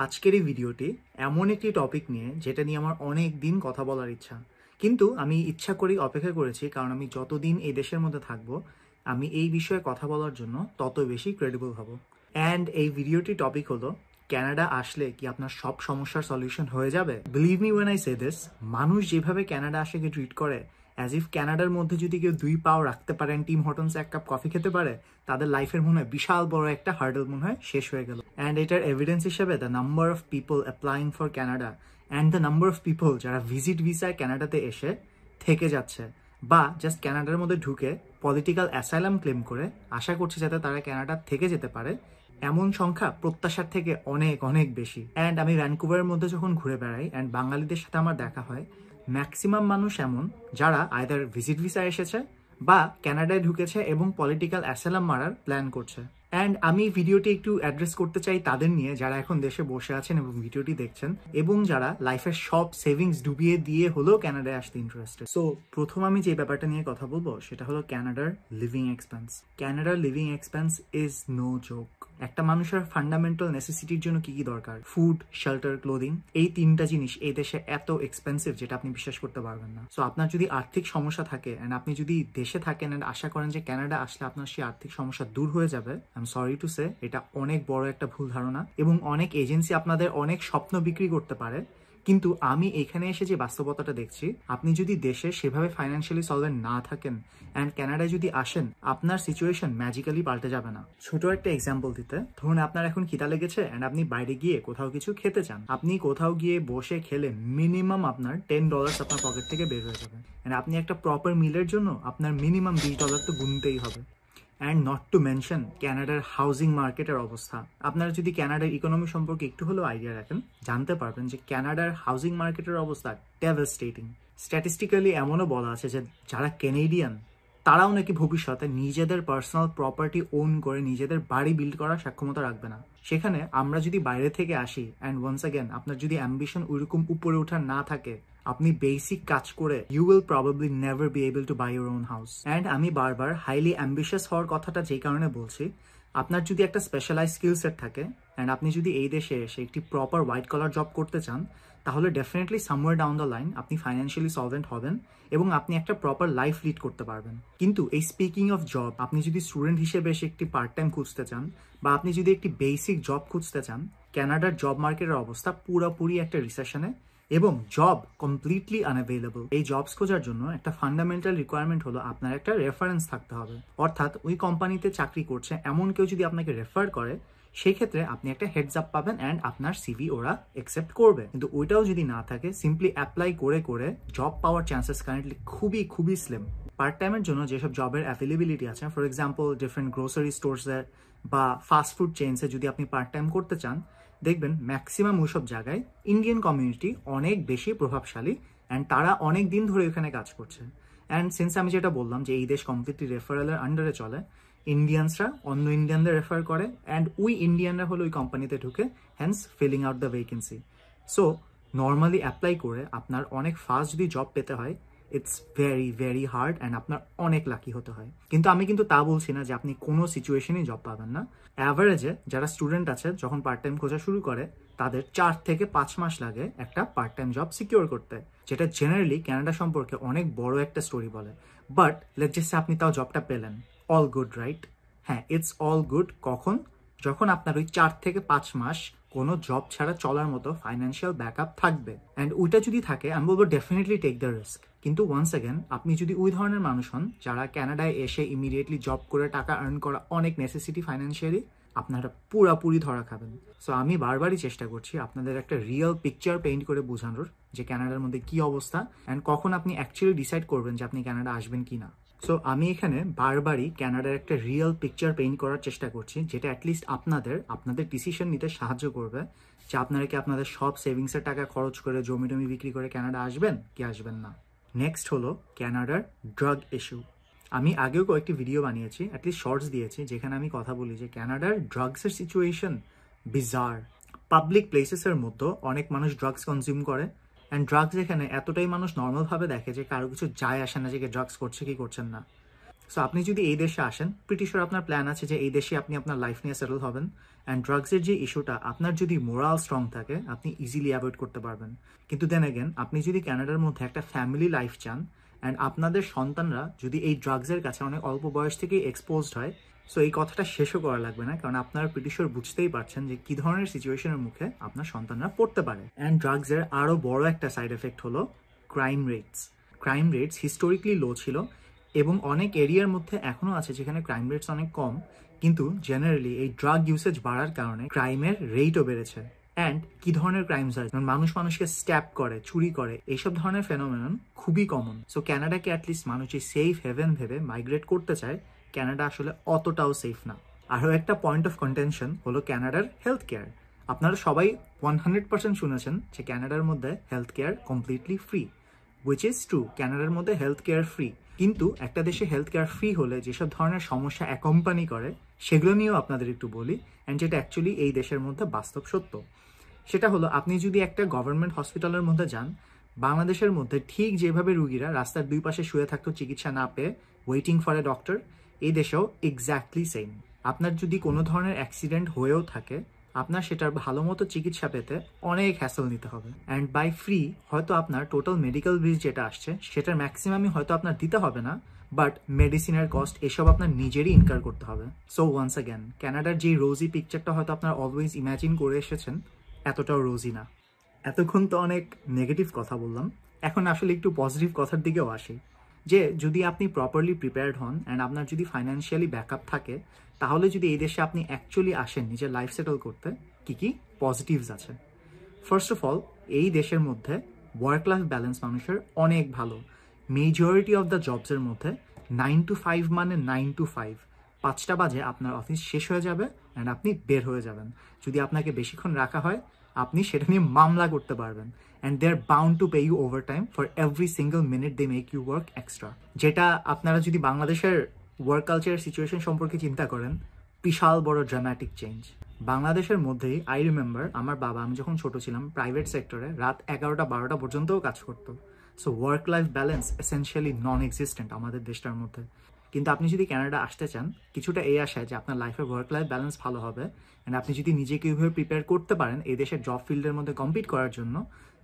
আজকের এই ভিডিওটি এমন একটি টপিক নিয়ে যেটা নিয়ে আমার অনেক দিন কথা বলার ইচ্ছা, কিন্তু আমি ইচ্ছা করেই অপেক্ষা করেছি, কারণ আমি যতদিন এই দেশের মধ্যে থাকবো আমি এই বিষয়ে কথা বলার জন্য তত বেশি ক্রেডিবল হব। অ্যান্ড এই ভিডিওটি টপিক হলো, ক্যানাডা আসলে কি আপনার সব সমস্যার সলিউশন হয়ে যাবে? Believe me when I say this, মানুষ যেভাবে ক্যানাডা আসে ট্রিট করে অ্যাজ ইফ ক্যানাডার মধ্যে যদি কেউ 2 পাও রাখতে পারেন, টিম হটন্স 1 কাপ কফি খেতে পারে, তাদের লাইফের মনে হয় বিশাল বড় একটা হার্ডল মনে হয় শেষ হয়ে গেল। অ্যান্ড এটার এভিডেন্স হিসেবে the number of people applying for Canada and the number of people যারা ভিজিট ভিসায় ক্যানাডাতে এসে থেকে যাচ্ছে বা জাস্ট ক্যানাডার মধ্যে ঢুকে পলিটিক্যাল অ্যাসাইলাম ক্লেম করে আশা করছে যাতে তারা ক্যানাডা থেকে যেতে পারে, এমন সংখ্যা প্রত্যাশার থেকে অনেক অনেক বেশি। অ্যান্ড আমি ভ্যানকুভারের মধ্যে যখন ঘুরে বেড়াই অ্যান্ড বাঙালিদের সাথে আমার দেখা হয়, ম্যাক্সিমাম মানুষ এমন যারা আইদার ভিজিট ভিসা এসেছে বা ক্যানাডায় ঢুকেছে এবং পলিটিক্যাল অ্যাসাইলাম মারার প্ল্যান করছে। অ্যান্ড আমি ভিডিওটি একটু অ্যাড্রেস করতে চাই তাদের নিয়ে যারা এখন দেশে বসে আছেন এবং ভিডিওটি দেখছেন এবং যারা লাইফের সব সেভিংস ডুবিয়ে দিয়ে হলেও ক্যানাডায় আসতে ইন্টারেস্টেড। সো প্রথম আমি যে ব্যাপারটা নিয়ে কথা বলবো সেটা হলো ক্যানাডার লিভিং এক্সপেন্স। ক্যানাডার living expense is no joke. একটা মানুষের ফান্ডামেন্টাল নেসেসিটির জন্য কি কি দরকার, ফুড, শেল্টার, ক্লোদিং, এই 3টা জিনিস এই দেশে এত এক্সপেন্সিভ যেটা আপনি বিশ্বাস করতে পারবেন না। সো আপনার যদি আর্থিক সমস্যা থাকে অ্যান্ড আপনি যদি দেশে থাকেন অ্যান্ড আশা করেন যে ক্যানাডা আসলে আপনার সেই আর্থিক সমস্যা দূর হয়ে যাবে, I am sorry to say, এটা অনেক বড় একটা ভুল ধারণা। এবং অনেক এজেন্সি আপনাদের অনেক স্বপ্ন বিক্রি করতে পারে, কিন্তু আমি এখানে এসে যে বাস্তবতাটা দেখছি, আপনি যদি দেশে সেভাবে ফাইন্যান্সিয়ালি সলভেন্ট না থাকেন অ্যান্ড ক্যানাডায় যদি আসেন, আপনার সিচুয়েশন ম্যাজিক্যালি পাল্টে যাবে না। ছোট একটা এক্সাম্পল দিতে, ধরুন আপনার এখন খিদা লেগেছে অ্যান্ড আপনি বাইরে গিয়ে কোথাও কিছু খেতে চান। আপনি কোথাও গিয়ে বসে খেলে মিনিমাম আপনার $10 আপনার পকেট থেকে বের হয়ে যাবে। অ্যান্ড আপনি একটা প্রপার মিলের জন্য আপনার মিনিমাম $20 তো গুনতেই হবে। অ্যান্ড নট টু মেনশন ক্যানাডার হাউজিং মার্কেটের অবস্থা। আপনারা যদি ক্যানাডার ইকোনমি সম্পর্কে একটু হলেও আইডিয়া রাখেন, জানতে পারবেন যে ক্যানাডার হাউজিং মার্কেটের অবস্থা ডেভাস্টেটিং। স্ট্যাটিস্টিক্যালি এমনও বলা আছে যে যারা ক্যানেডিয়ান তারাও নাকি ভবিষ্যতে নিজেদের পার্সোনাল প্রপার্টি ওন করে নিজেদের বাড়ি বিল্ড করার সক্ষমতা রাখবে না। সেখানে আমরা যদি বাইরে থেকে আসি অ্যান্ড ওয়ান্স অ্যাগেন আপনার যদি অ্যাম্বিশন ওইরকম উপরে ওঠার না থাকে, আপনি বেসিক কাজ করে you will probably never be able to buy your own house. And আমি বারবার হাইলি অ্যাম্বিশাস হওয়ার কথাটা যেই কারণে বলছি, আপনার যদি একটা স্পেশালাইজ স্কিল সেট থাকে অ্যান্ড আপনি যদি এই দেশে এসে একটি প্রপার হোয়াইট কলার জব করতে চান, তাহলে definitely somewhere down the line আপনি ফাইন্যান্সিয়ালি সলভেন্ট হবেন এবং আপনি একটা প্রপার লাইফ লিড করতে পারবেন। কিন্তু এই স্পিকিং অফ জব, আপনি যদি স্টুডেন্ট হিসেবে এসে একটি পার্ট টাইম খুঁজতে চান বা আপনি যদি একটি বেসিক জব খুঁজতে চান, ক্যানাডার জব মার্কেটের অবস্থা পুরোপুরি একটা রিসেশনে এবং জব কমপ্লিটলি আনঅ্যাভেলেবল। এই জবস খোঁজার জন্য একটা ফান্ডামেন্টাল রিকোয়ারমেন্ট হলো আপনার একটা রেফারেন্স থাকতে হবে, অর্থাৎ ওই কোম্পানিতে চাকরি করছে এমন কেউ যদি আপনাকে রেফার করে, সেই ক্ষেত্রে আপনি একটা হেডস আপ পাবেন অ্যান্ড আপনার সিভি ওরা অ্যাকসেপ্ট করবে। কিন্তু ওইটাও যদি না থাকে, সিম্পলি অ্যাপ্লাই করে করে জব পাওয়ার চান্সেস কারেন্টলি খুবই খুবই স্লিম। পার্ট টাইমের জন্য যেসব জবের অ্যাভেলেবিলিটি আছে, ফর এক্সাম্পল ডিফারেন্ট গ্রোসারি স্টোরসে বা ফাস্ট ফুড চেইনসে যদি আপনি পার্ট টাইম করতে চান, দেখবেন ম্যাক্সিমাম ওইসব জায়গায় ইন্ডিয়ান কমিউনিটি অনেক বেশি প্রভাবশালী অ্যান্ড তারা অনেক দিন ধরে ওখানে কাজ করছে। অ্যান্ড সিন্স আমি যেটা বললাম যে এই দেশ কমপ্লিটলি রেফারেলের আন্ডারে চলে, ইন্ডিয়ানসরা অন্য ইন্ডিয়ানদের রেফার করে অ্যান্ড ওই ইন্ডিয়ানরা হলো ওই কোম্পানিতে ঢুকে, hence filling out the vacancy. So normally apply করে আপনার অনেক ফাস্ট যদি জব পেতে হয়, it's very very hard and আপনার অনেক লাকি হতে হয়। কিন্তু আমি কিন্তু তা বলছি না যে আপনি কোনো সিচুয়েশনেই জব পাবেন না। অ্যাভারেজে যারা স্টুডেন্ট আছে যখন পার্ট টাইম খোঁজা শুরু করে, তাদের 4 থেকে 5 মাস লাগে একটা পার্ট টাইম জব সিকিউর করতে, যেটা জেনারেলি ক্যানাডা সম্পর্কে অনেক বড় একটা স্টোরি বলে। বাট লেটস জাস্ট সে আপনি তাও জবটা পেলেন, অল গুড, রাইট? হ্যাঁ, ইটস অল গুড। কখন? যখন আপনার ওই 4 থেকে 5 মাস কোনো জব ছাড়া চলার মতো ফাইন্যান্সিয়াল ব্যাকআপ থাকবে। অ্যান্ড ওইটা যদি থাকে, আমি বলবো ডেফিনেটলি টেক দ্য রিস্ক। কিন্তু ওয়ান্স অ্যাগেন আপনি যদি ওই ধরনের মানুষ হন যারা ক্যানাডায় এসে ইমিডিয়েটলি জব করে টাকা আর্ন করা অনেক নেসেসিটি ফাইন্যান্সিয়ালি, আপনারা পুরাপুরি ধরা খাবেন। সো আমি বারবারই চেষ্টা করছি আপনাদের একটা রিয়েল পিকচার পেইন্ট করে বোঝানোর যে ক্যানাডার মধ্যে কি অবস্থা অ্যান্ড কখন আপনি অ্যাকচুয়ালি ডিসাইড করবেন যে আপনি ক্যানাডা আসবেন কি না। সো আমি এখানে বারবারই ক্যানাডার একটা রিয়েল পিকচার পেইন্ট করার চেষ্টা করছি, যেটা অ্যাটলিস্ট আপনাদের ডিসিশন নিতে সাহায্য করবে যে আপনারা কি আপনাদের সব সেভিংসের টাকা খরচ করে জমি টমি বিক্রি করে ক্যানাডা আসবেন কি আসবেন না। নেক্সট হলো ক্যানাডার ড্রাগ ইস্যু। আমি আগেও কয়েকটি ভিডিও বানিয়েছি, অ্যাটলিস্ট শর্টস দিয়েছি, যেখানে আমি কথা বলি যে ক্যানাডার ড্রাগসের সিচুয়েশন বিজার। পাবলিক প্লেসেসের মধ্যে অনেক মানুষ ড্রাগস কনজিউম করে অ্যান্ড ড্রাগস এখানে এতটাই মানুষ নর্মালভাবে দেখে যে কারো কিছু যায় আসে না যে ড্রাগস করছে কি করছেন না। সো আপনি যদি এই দেশে আসেন, প্রিটি শিওর আপনার প্ল্যান আছে যে এই দেশে আপনি আপনার লাইফ নিয়ে সেটেল হবেন। অ্যান্ড ড্রাগসের যে ইস্যুটা, আপনার যদি মোরাল স্ট্রং থাকে আপনি ইজিলি অ্যাভয়েড করতে পারবেন। কিন্তু দেন অ্যাগেন, আপনি যদি কানাডার মধ্যে একটা ফ্যামিলি লাইফ চান অ্যান্ড আপনাদের সন্তানরা যদি এই ড্রাগসের কাছে অনেক অল্প বয়স থেকেই এক্সপোজড হয়, সো এই কথাটা শেষও করা লাগবে না, কারণ আপনারা প্রিটি শিওর বুঝতেই পারছেন যে কী ধরনের সিচুয়েশনের মুখে আপনার সন্তানরা পড়তে পারে। অ্যান্ড ড্রাগসের আরও বড় একটা সাইড এফেক্ট হলো crime rates. Crime rates historically low ছিল এবং অনেক এরিয়ার মধ্যে এখনও আছে যেখানে ক্রাইম রেটস অনেক কম, কিন্তু জেনারেলি এই ড্রাগ ইউসেজ বাড়ার কারণে ক্রাইমের রেটও বেড়েছে। অ্যান্ড কি ধরনের ক্রাইমস হয়, মানুষ মানুষকে স্ট্যাপ করে, চুরি করে, এইসব ধরনের ফেনোমেনন খুবই কমন। সো ক্যানাডাকে অ্যাটলিস্ট মানুষ যে সেফ হেভেন ভেবে মাইগ্রেট করতে চায়, ক্যানাডা আসলে অতটাও সেফ না। আরও একটা পয়েন্ট অফ কন্টেনশন হলো ক্যানাডার হেলথ কেয়ার। আপনারা সবাই 100% শুনেছেন যে ক্যানাডার মধ্যে health care completely free, which is true. ক্যানাডার মধ্যে হেলথ কেয়ার ফ্রি, কিন্তু একটা দেশে হেলথ কেয়ার ফ্রি হলে যেসব ধরনের সমস্যা অ্যাকম্পানি করে সেগুলো নিয়েও আপনাদের একটু বলি, অ্যান্ড যেটা অ্যাকচুয়ালি এই দেশের মধ্যে বাস্তব সত্য। সেটা হলো, আপনি যদি একটা গভর্নমেন্ট হসপিটালের মধ্যে যান, বাংলাদেশের মধ্যে ঠিক যেভাবে রুগীরা রাস্তার দুই পাশে শুয়ে থাকতো চিকিৎসা না পেয়ে ওয়েটিং ফর এ ডক্টর, এই দেশেও এক্স্যাক্টলি সেম। আপনার যদি কোনো ধরনের অ্যাক্সিডেন্ট হয়েও থাকে, আপনার সেটার ভালো মতো চিকিৎসা পেতে অনেক হ্যাসেল নিতে হবে। অ্যান্ড বাই ফ্রি হয়তো আপনার টোটাল মেডিকেল বিল যেটা আসছে সেটার ম্যাক্সিমামই হয়তো আপনার দিতে হবে না, বাট মেডিসিনের কস্ট এসব আপনার নিজেরই ইনকার করতে হবে। সো ওয়ান্স অ্যাগেন, ক্যানাডার যেই রোজি পিকচারটা হয়তো আপনার অলওয়েজ ইম্যাজিন করে এসেছেন, এতটাও রোজি না। এতক্ষণ তো অনেক নেগেটিভ কথা বললাম, এখন আসলে একটু পজিটিভ কথার দিকেও আসি। যে যদি আপনি প্রপারলি প্রিপেয়ার্ড হন অ্যান্ড আপনার যদি ফাইন্যান্সিয়ালি ব্যাকআপ থাকে, তাহলে যদি এই দেশে আপনি অ্যাকচুয়ালি আসেন নিজের লাইফ সেটেল করতে, কী কী পজিটিভস আছে। ফার্স্ট অফ অল, এই দেশের মধ্যে ওয়ার্ক লাইফ ব্যালেন্স মানুষের অনেক ভালো। মেজরিটি অফ দ্য জবসের মধ্যে 9 to 5 মানে 9 to 5, 5টা বাজে আপনার অফিস শেষ হয়ে যাবে অ্যান্ড আপনি বের হয়ে যাবেন। যদি আপনাকে বেশিক্ষণ রাখা হয়, আপনি সেটা নিয়ে মামলা করতে পারবেন। And they are bound to pay you overtime for every single minute they make you work extra. যেটা আপনারা যদি বাংলাদেশের ওয়ার্ক কালচারের সিচুয়েশন সম্পর্কে চিন্তা করেন, বিশাল বড় ড্রামাটিক চেঞ্জ। বাংলাদেশের মধ্যেই আই রিমেম্বার আমার বাবা, আমি যখন ছোট ছিলাম, প্রাইভেট সেক্টরে রাত 11টা 12টা পর্যন্তও কাজ করতো। So work life balance essentially নন এক্সিস্টেন্ট আমাদের দেশটার মধ্যে। কিন্তু আপনি যদি কানাডা আসতে চান, কিছুটা এই আশায় যে আপনার লাইফের ওয়ার্ক লাইফ ব্যালেন্স ভালো হবে, অ্যান্ড আপনি যদি নিজেকে এইভাবে প্রিপেয়ার করতে পারেন এই দেশের জব ফিল্ডের মধ্যে কম্পিট করার জন্য,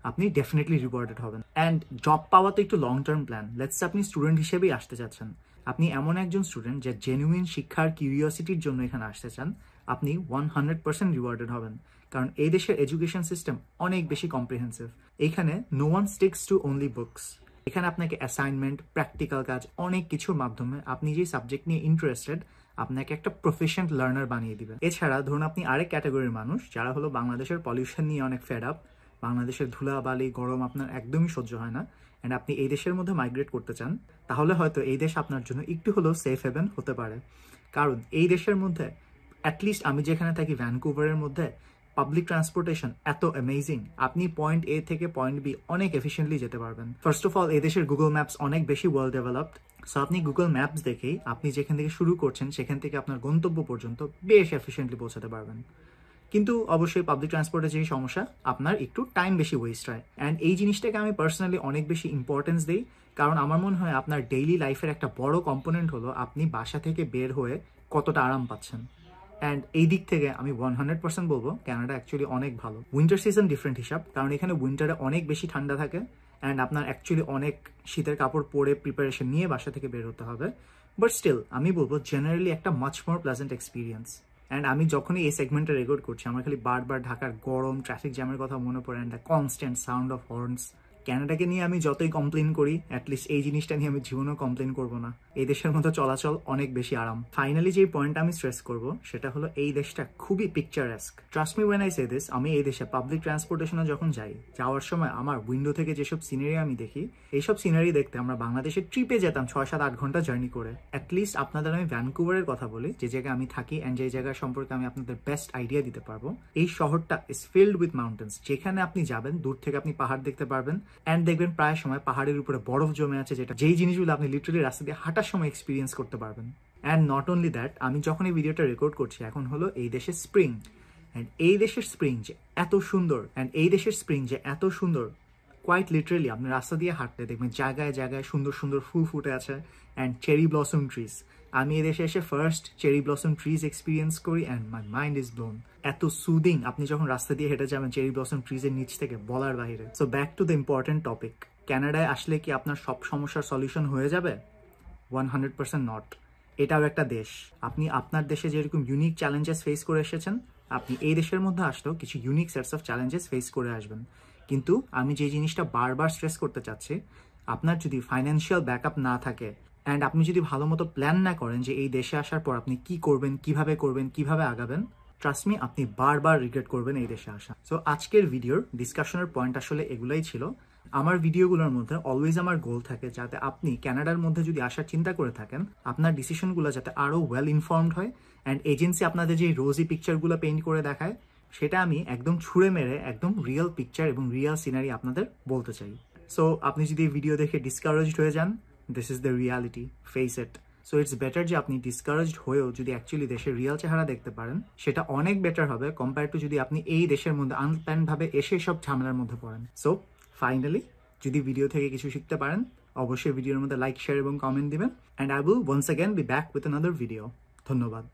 আপনি ডেফিনেটলি রিওয়ার্ডেড হবেন। অ্যান্ড জব পাওয়া তো একটু লং টার্ম প্ল্যান। লেটস আপনি স্টুডেন্ট হিসেবেই আসতে চাচ্ছেন, আপনি এমন একজন স্টুডেন্ট যে জেনুইন শিক্ষার কিউরিওসিটির জন্য এখানে আসতে চান, আপনি 100% রিওয়ার্ডেড হবেন। কারণ এই দেশের এডুকেশন সিস্টেম অনেক বেশি কম্প্রিহেন্সিভ। এখানে no one sticks to only books. এখানে আপনাকে অ্যাসাইনমেন্ট, প্র্যাকটিক্যাল কাজ, অনেক কিছুর মাধ্যমে আপনি যে সাবজেক্ট নিয়ে ইন্টারেস্টেড, আপনাকে একটা প্রফেশনাল লার্নার বানিয়ে দিবেন। এছাড়া ধরুন আপনি আরেক ক্যাটাগরির মানুষ যারা হলো বাংলাদেশের পলিউশন নিয়ে অনেক ফেড আপ, বাংলাদেশের ধুলাবালি গরম আপনার একদমই সহ্য হয় না, অ্যান্ড আপনি এই দেশের মধ্যে মাইগ্রেট করতে চান, তাহলে হয়তো এই দেশ আপনার জন্য একটু হলেও সেফ হেভেন হতে পারে। কারণ এই দেশের মধ্যে, অ্যাটলিস্ট আমি যেখানে থাকি ভ্যানকুভারের মধ্যে, পাবলিক ট্রান্সপোর্টেশন এত অ্যামেজিং, আপনি পয়েন্ট এ থেকে পয়েন্ট বি অনেক এফিসিয়েন্টলি যেতে পারবেন। ফার্স্ট অফ অল, এই দেশের গুগল ম্যাপস অনেক বেশি ওয়েল ডেভেলপড। সো আপনি গুগল ম্যাপস দেখেই আপনি যেখান থেকে শুরু করছেন সেখান থেকে আপনার গন্তব্য পর্যন্ত বেশ এফিসিয়েন্টলি পৌঁছাতে পারবেন। কিন্তু অবশ্যই পাবলিক ট্রান্সপোর্টের যে সমস্যা, আপনার একটু টাইম বেশি ওয়েস্ট হয়। অ্যান্ড এই জিনিসটাকে আমি পার্সোনালি অনেক বেশি ইম্পর্টেন্স দিই, কারণ আমার মনে হয় আপনার ডেইলি লাইফের একটা বড় কম্পোনেন্ট হলো আপনি বাসা থেকে বের হয়ে কতটা আরাম পাচ্ছেন। অ্যান্ড এই দিক থেকে আমি 100% বলবো ক্যানাডা অ্যাকচুয়ালি অনেক ভালো। উইন্টার সিজন ডিফারেন্ট হিসাব, কারণ এখানে উইন্টারে অনেক বেশি ঠান্ডা থাকে অ্যান্ড আপনার অ্যাকচুয়ালি অনেক শীতের কাপড় পরে প্রিপারেশন নিয়ে বাসা থেকে বের হতে হবে। বাট স্টিল আমি বলবো জেনারেলি একটা much more pleasant experience. And আমি যখনই এই সেগমেন্টটা রেকর্ড করছি, আমার খালি বারবার ঢাকার গরম, ট্রাফিক জ্যামের কথা মনে পড়ে, and the constant sound of horns. ক্যানাডাকে নিয়ে আমি যতই কমপ্লেন করি, অ্যাটলিস্ট এই জিনিসটা নিয়ে আমি জীবনেও কমপ্লেন করবো না। এই দেশের মতো চলাচল অনেক বেশি আরাম। ফাইনালি যে পয়েন্টটা আমি স্ট্রেস করবো সেটা হলো এই দেশটা খুবই picturesque. Trust me when I say this, আমি এই দেশে পাবলিক ট্রান্সপোর্টেশনে যখন যাই, যাওয়ার সময় আমার উইন্ডো থেকে যেসব সিনারি আমি দেখি, এইসব সিনারি দেখতে আমরা বাংলাদেশের ট্রিপে যেতাম 6-7-8 ঘন্টা জার্নি করে। অ্যাটলিস্ট আপনাদের আমি ভ্যানকুভারের কথা বলি, যে জায়গায় আমি থাকি অ্যান্ড যে জায়গা সম্পর্কে আমি আপনাদের বেস্ট আইডিয়া দিতে পারবো। এই শহরটা ইজ ফিল্ড উইথ মাউন্টেন্স। যেখানে আপনি যাবেন দূর থেকে আপনি পাহাড় দেখতে পারবেন, অ্যান্ড দেখবেন প্রায় সময় পাহাড়ের উপরে বরফ জমে আছে, যেই জিনিসগুলো আপনি লিটারালি রাস্তা দিয়ে হাঁটার সময় এক্সপিরিয়েন্স করতে পারবেন। অ্যান্ড নট অনলি দ্যাট, আমি যখন এই ভিডিওটা রেকর্ড করছি এখন হলো এই দেশের স্প্রিং, অ্যান্ড এই দেশের স্প্রিং যে এত সুন্দর, কোয়াইট লিটারেলি আপনি রাস্তা দিয়ে হাঁটলে দেখবেন জায়গায় জায়গায় সুন্দর সুন্দর ফুল ফুটে আছে অ্যান্ড চেরি ব্লসম ট্রিজ। আমি এদেশে এসে first cherry blossom trees experience করি and my mind is blown. এত সুদিং আপনি যখন রাস্তা দিয়ে হেঁটে যাবেন চেরি ব্লসম ট্রিজের নিচ থেকে, বলার বাইরে। So back to the important topic, ক্যানাডায় আসলে কি আপনার সব সমস্যার সলিউশন হয়ে যাবে? 100% নট। এটাও একটা দেশ। আপনি আপনার দেশে যেরকম ইউনিক চ্যালেঞ্জেস ফেস করে এসেছেন, আপনি এই দেশের মধ্যে আসলেও কিছু unique sets of challenges face করে আসবেন। কিন্তু আমি যে জিনিসটা বারবার স্ট্রেস করতে চাচ্ছি, আপনার যদি ফাইন্যান্সিয়াল ব্যাকআপ না থাকে অ্যান্ড আপনি যদি ভালো মতো প্ল্যান না করেন যে এই দেশে আসার পর আপনি কি করবেন, কিভাবে আগাবেন, ট্রাস্ট মি আপনি বারবার রিগ্রেট করবেন এই দেশে আসা। সো আজকের ভিডিওর ডিসকাশনের পয়েন্ট আসলে এগুলাই ছিল। আমার ভিডিওগুলোর মধ্যে অলওয়েজ আমার গোল থাকে যাতে আপনি ক্যানাডার মধ্যে যদি আসার চিন্তা করে থাকেন, আপনার ডিসিশনগুলো যাতে আরও ওয়েল ইনফর্মড হয় অ্যান্ড এজেন্সি আপনাদের যে রোজি পিকচারগুলো পেইন্ট করে দেখায় সেটা আমি একদম ছুঁড়ে মেরে একদম রিয়েল পিকচার এবং রিয়েল সিনারি আপনাদের বলতে চাই। সো আপনি যদি এই ভিডিও দেখে ডিসকারেজড হয়ে যান, this is the reality, face it. So it's better যে আপনি ডিসকারেজড হয়েও যদি অ্যাকচুয়ালি দেশের রিয়েল চেহারা দেখতে পারেন, সেটা অনেক বেটার হবে কম্পেয়ার টু যদি আপনি এই দেশের মধ্যে আনপ্ল্যানভাবে এসে সব ঝামেলার মধ্যে পড়েন। সো ফাইনালি যদি ভিডিও থেকে কিছু শিখতে পারেন, অবশ্যই ভিডিওর মধ্যে লাইক, শেয়ার এবং কমেন্ট দিবেন। And I will once again be back with another video. ধন্যবাদ।